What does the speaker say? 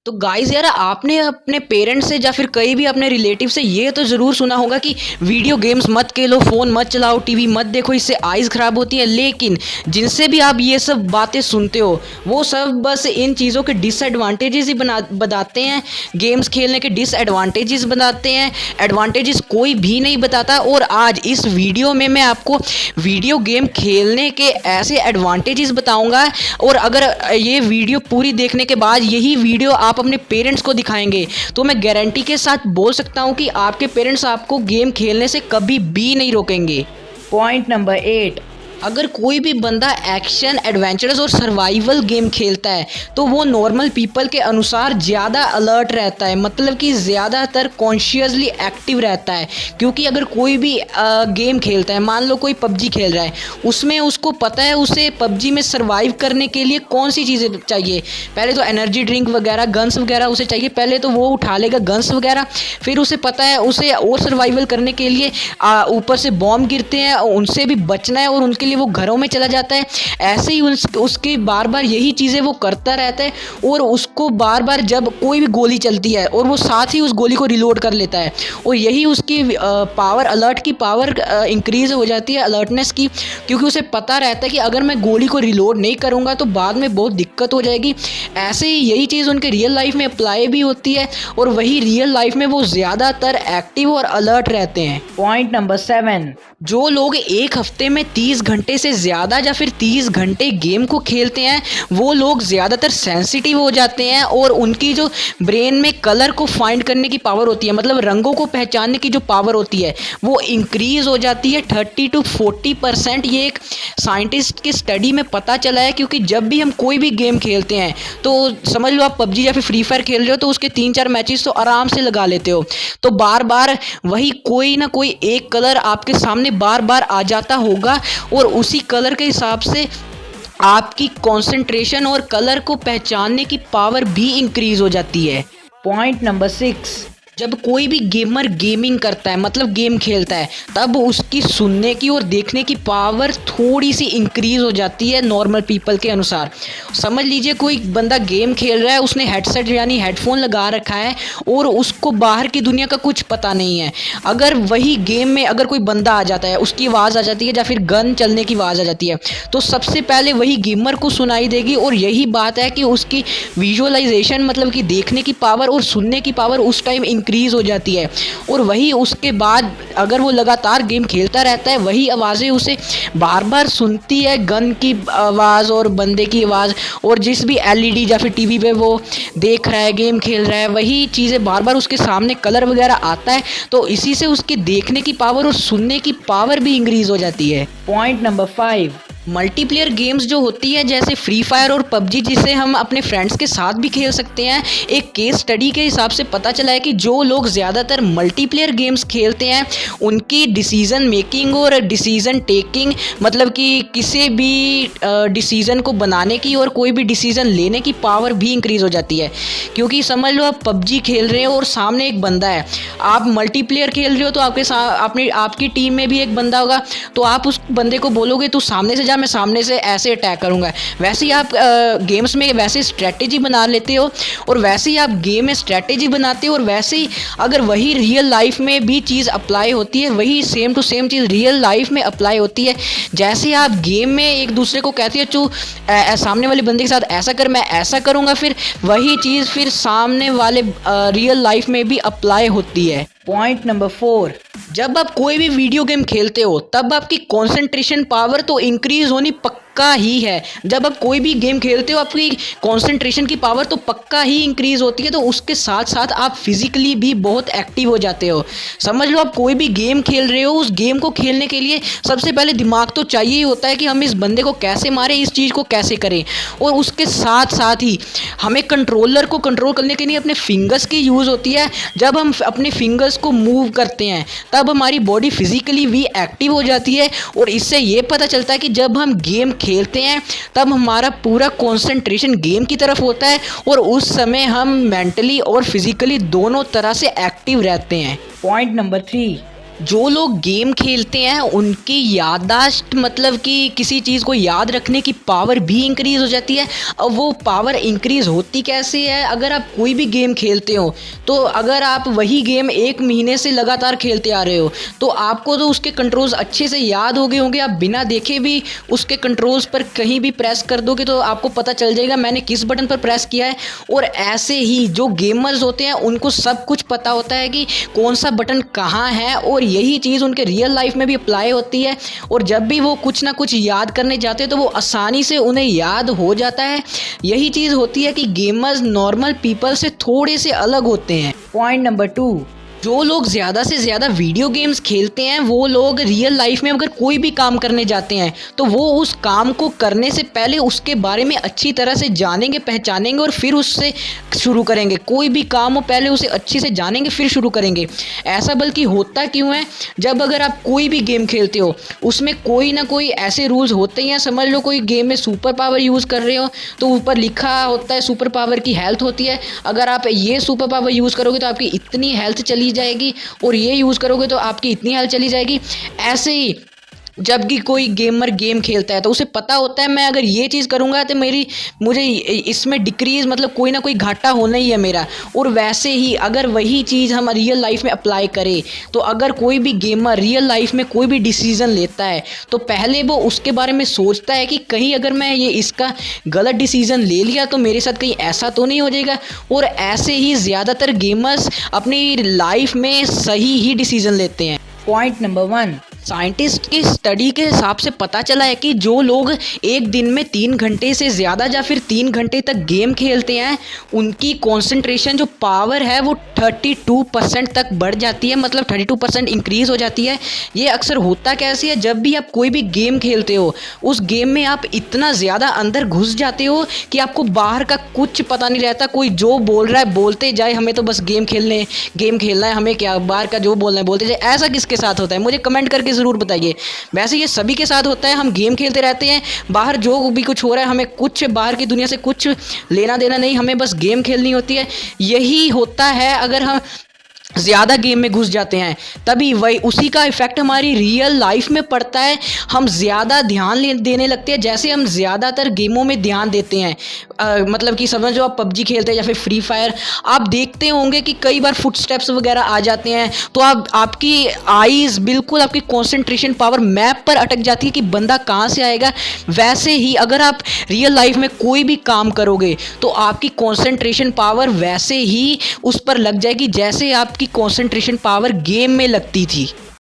तो गाइस यार आपने अपने पेरेंट्स से या फिर कहीं भी अपने रिलेटिव से ये तो ज़रूर सुना होगा कि वीडियो गेम्स मत खेलो, फ़ोन मत चलाओ, टीवी मत देखो, इससे आइज़ ख़राब होती है। लेकिन जिनसे भी आप ये सब बातें सुनते हो वो सब बस इन चीज़ों के डिसएडवांटेजेस ही बताते हैं। गेम्स खेलने के डिसएडवांटेजेस बताते हैं, एडवांटेजेस कोई भी नहीं बताता। और आज इस वीडियो में मैं आपको वीडियो गेम खेलने के ऐसे एडवांटेजेस बताऊँगा। और अगर ये वीडियो पूरी देखने के बाद यही वीडियो आप अपने पेरेंट्स को दिखाएंगे तो मैं गारंटी के साथ बोल सकता हूं कि आपके पेरेंट्स आपको गेम खेलने से कभी भी नहीं रोकेंगे। Point number 8। अगर कोई भी बंदा एक्शन, एडवेंचरस और सर्वाइवल गेम खेलता है तो वो नॉर्मल पीपल के अनुसार ज़्यादा अलर्ट रहता है, मतलब कि ज़्यादातर कॉन्शियसली एक्टिव रहता है। क्योंकि अगर कोई भी गेम खेलता है, मान लो कोई पबजी खेल रहा है, उसमें उसको पता है उसे पबजी में सर्वाइव करने के लिए कौन सी चीज़ें चाहिए। पहले तो एनर्जी ड्रिंक वगैरह, गन्स वगैरह उसे चाहिए। पहले तो वो उठा लेगा गन्स वगैरह, फिर उसे पता है उसे और सर्वाइवल करने के लिए ऊपर से बॉम्ब गिरते हैं, उनसे भी बचना है और उनके लिए वो घरों में चला जाता है। ऐसे ही उसके बार बार यही चीज़ें वो करता रहता है। और उसको बार बार जब कोई भी गोली चलती है और वो साथ ही उस गोली को रिलोड कर लेता है, और यही उसकी पावर, अलर्ट की पावर इंक्रीज हो जाती है, अलर्टनेस की। क्योंकि उसे पता रहता है कि अगर मैं गोली को रिलोड नहीं करूँगा तो बाद में बहुत दिक्कत हो जाएगी। ऐसे ही यही चीज़ उनके रियल लाइफ में अप्लाई भी होती है और वही रियल लाइफ में वो ज़्यादातर एक्टिव और अलर्ट रहते हैं। Point number 7। जो लोग एक हफ्ते में 30 घंटे से ज़्यादा या फिर 30 घंटे गेम को खेलते हैं वो लोग ज़्यादातर सेंसिटिव हो जाते हैं और उनकी जो ब्रेन में कलर को फाइंड करने की पावर होती है, मतलब रंगों को पहचानने की जो पावर होती है, वो इंक्रीज़ हो जाती है 30 to 40%। ये एक साइंटिस्ट की स्टडी में पता चला है। क्योंकि जब भी हम कोई भी गेम खेलते हैं तो समझ लो आप पबजी या फिर फ्री फायर खेल रहे हो तो उसके 3-4 मैचेस तो आराम से लगा लेते हो, तो बार बार वही कोई ना कोई एक कलर आपके सामने बार बार आ जाता होगा और उसी कलर के हिसाब से आपकी कंसंट्रेशन और कलर को पहचानने की पावर भी इंक्रीज हो जाती है। Point number 6। जब कोई भी गेमर गेमिंग करता है, मतलब गेम खेलता है, तब उसकी सुनने की और देखने की पावर थोड़ी सी इंक्रीज हो जाती है नॉर्मल पीपल के अनुसार। समझ लीजिए कोई बंदा गेम खेल रहा है, उसने हेडसेट यानी हेडफोन लगा रखा है और उसको बाहर की दुनिया का कुछ पता नहीं है। अगर वही गेम में अगर कोई बंदा आ जाता है, उसकी आवाज़ आ जाती है या फिर गन चलने की आवाज़ आ जाती है, तो सबसे पहले वही गेमर को सुनाई देगी। और यही बात है कि उसकी विजुअलाइजेशन, मतलब कि देखने की पावर और सुनने की पावर उस टाइम इंक्रीज हो जाती है। और वही उसके बाद अगर वो लगातार गेम खेलता रहता है, वही आवाज़ें उसे बार बार सुनती है, गन की आवाज़ और बंदे की आवाज़, और जिस भी एलईडी या फिर टीवी पे वो देख रहा है, गेम खेल रहा है, वही चीज़ें बार बार उसके सामने कलर वगैरह आता है। तो इसी से उसकी देखने की पावर और सुनने की पावर भी इंक्रीज हो जाती है। Point number 5। मल्टीप्लेयर गेम्स जो होती है जैसे फ्री फायर और पबजी, जिसे हम अपने फ्रेंड्स के साथ भी खेल सकते हैं, एक केस स्टडी के हिसाब से पता चला है कि जो लोग ज़्यादातर मल्टीप्लेयर गेम्स खेलते हैं उनकी डिसीज़न मेकिंग और डिसीज़न टेकिंग, मतलब कि किसी भी डिसीज़न को बनाने की और कोई भी डिसीज़न लेने की पावर भी इंक्रीज़ हो जाती है। क्योंकि समझ लो आप पबजी खेल रहे हो और सामने एक बंदा है, आप मल्टीप्लेयर खेल रहे हो तो आपकी टीम में भी एक बंदा होगा, तो आप उस बंदे को बोलोगे तू सामने से जा, मैं सामने से ऐसे अटैक करूंगा। वैसे ही आप गेम्स में वैसे स्ट्रेटेजी बना लेते हो और वैसे ही आप गेम में स्ट्रेटेजी बनाते हो। और वैसे ही अगर वही रियल लाइफ में भी चीज़ अप्लाई होती है, वही सेम टू सेम चीज़ रियल लाइफ में अप्लाई होती है। जैसे आप गेम में एक दूसरे को कहते हो तू सामने वाले बंदे के साथ ऐसा कर, मैं ऐसा करूंगा, फिर वही चीज़ फिर सामने वाले रियल लाइफ में भी अप्लाई होती है। Point number 4। जब आप कोई भी वीडियो गेम खेलते हो तब आपकी कंसंट्रेशन पावर तो इंक्रीज होनी पक्का ही है। जब आप कोई भी गेम खेलते हो आपकी कंसंट्रेशन की पावर तो पक्का ही इंक्रीज होती है, तो उसके साथ साथ आप फिजिकली भी बहुत एक्टिव हो जाते हो। समझ लो आप कोई भी गेम खेल रहे हो, उस गेम को खेलने के लिए सबसे पहले दिमाग तो चाहिए ही होता है कि हम इस बंदे को कैसे मारें, इस चीज़ को कैसे करें। और उसके साथ साथ ही हमें कंट्रोलर को कंट्रोल करने के लिए अपने फिंगर्स की यूज़ होती है। जब हम अपने फिंगर्स को मूव करते हैं तब हमारी बॉडी फिजिकली भी एक्टिव हो जाती है। और इससे ये पता चलता है कि जब हम गेम खेलते हैं तब हमारा पूरा कंसंट्रेशन गेम की तरफ होता है और उस समय हम मेंटली और फिजिकली दोनों तरह से एक्टिव रहते हैं। Point number 3। जो लोग गेम खेलते हैं उनकी याददाश्त मतलब कि किसी चीज़ को याद रखने की पावर भी इंक्रीज़ हो जाती है। अब वो पावर इंक्रीज़ होती कैसे है, अगर आप कोई भी गेम खेलते हो तो अगर आप वही गेम 1 महीने से लगातार खेलते आ रहे हो तो आपको तो उसके कंट्रोल्स अच्छे से याद हो गए होंगे। आप बिना देखे भी उसके कंट्रोल्स पर कहीं भी प्रेस कर दोगे तो आपको पता चल जाएगा मैंने किस बटन पर प्रेस किया है। और ऐसे ही जो गेमर्स होते हैं उनको सब कुछ पता होता है कि कौन सा बटन कहाँ है, और यही चीज़ उनके रियल लाइफ में भी अप्लाई होती है। और जब भी वो कुछ ना कुछ याद करने जाते हैं तो वो आसानी से उन्हें याद हो जाता है। यही चीज़ होती है कि गेमर्स नॉर्मल पीपल से थोड़े से अलग होते हैं। Point number 2. जो लोग ज़्यादा से ज़्यादा वीडियो गेम्स खेलते हैं वो लोग रियल लाइफ में अगर कोई भी काम करने जाते हैं तो वो उस काम को करने से पहले उसके बारे में अच्छी तरह से जानेंगे, पहचानेंगे और फिर उससे शुरू करेंगे। कोई भी काम हो पहले उसे अच्छे से जानेंगे फिर शुरू करेंगे। ऐसा बल्कि होता क्यों है, जब अगर आप कोई भी गेम खेलते हो उसमें कोई ना कोई ऐसे रूल्स होते हैं। समझ लो कोई गेम में सुपर पावर यूज़ कर रहे हो तो ऊपर लिखा होता है सुपर पावर की हेल्थ होती है। अगर आप ये सुपर पावर यूज़ करोगे तो आपकी इतनी हेल्थ चली जाएगी और ये यूज़ करोगे तो आपकी इतनी हेल्थ चली जाएगी। ऐसे ही जब भी कोई गेमर गेम खेलता है तो उसे पता होता है मैं अगर ये चीज़ करूँगा तो मुझे इसमें डिक्रीज़ मतलब कोई ना कोई घाटा होना ही है मेरा। और वैसे ही अगर वही चीज़ हम रियल लाइफ में अप्लाई करें तो अगर कोई भी गेमर रियल लाइफ में कोई भी डिसीज़न लेता है तो पहले वो उसके बारे में सोचता है कि कहीं अगर मैं ये इसका गलत डिसीज़न ले लिया तो मेरे साथ कहीं ऐसा तो नहीं हो जाएगा। और ऐसे ही ज़्यादातर गेमर्स अपनी लाइफ में सही ही डिसीज़न लेते हैं। Point number 1. साइंटिस्ट की स्टडी के हिसाब से पता चला है कि जो लोग एक दिन में 3 घंटे से ज़्यादा या फिर 3 घंटे तक गेम खेलते हैं उनकी कंसंट्रेशन जो पावर है वो 32% तक बढ़ जाती है, मतलब 32% इंक्रीज़ हो जाती है। ये अक्सर होता कैसे है, जब भी आप कोई भी गेम खेलते हो उस गेम में आप इतना ज़्यादा अंदर घुस जाते हो कि आपको बाहर का कुछ पता नहीं रहता। कोई जो बोल रहा है बोलते जाए, हमें तो बस गेम खेलना है, हमें क्या बाहर का जो बोलना है बोलते जाए। ऐसा किसके साथ होता है मुझे कमेंट करके ज़रूर बताइए। वैसे ये सभी के साथ होता है, हम गेम खेलते रहते हैं, बाहर जो भी कुछ हो रहा है हमें कुछ बाहर की दुनिया से कुछ लेना देना नहीं, हमें बस गेम खेलनी होती है। यही होता है अगर हम ज़्यादा गेम में घुस जाते हैं तभी वही उसी का इफ़ेक्ट हमारी रियल लाइफ में पड़ता है। हम ज़्यादा ध्यान देने लगते हैं। जैसे हम ज़्यादातर गेमों में ध्यान देते हैं, मतलब कि समझो आप पबजी खेलते हैं या फिर फ्री फायर, आप देखते होंगे कि कई बार फुटस्टेप्स वगैरह आ जाते हैं तो आपकी आईज़ बिल्कुल आपकी कंसंट्रेशन पावर मैप पर अटक जाती है कि बंदा कहाँ से आएगा। वैसे ही अगर आप रियल लाइफ में कोई भी काम करोगे तो आपकी कंसंट्रेशन पावर वैसे ही उस पर लग जाएगी जैसे आपकी कंसंट्रेशन पावर गेम में लगती थी।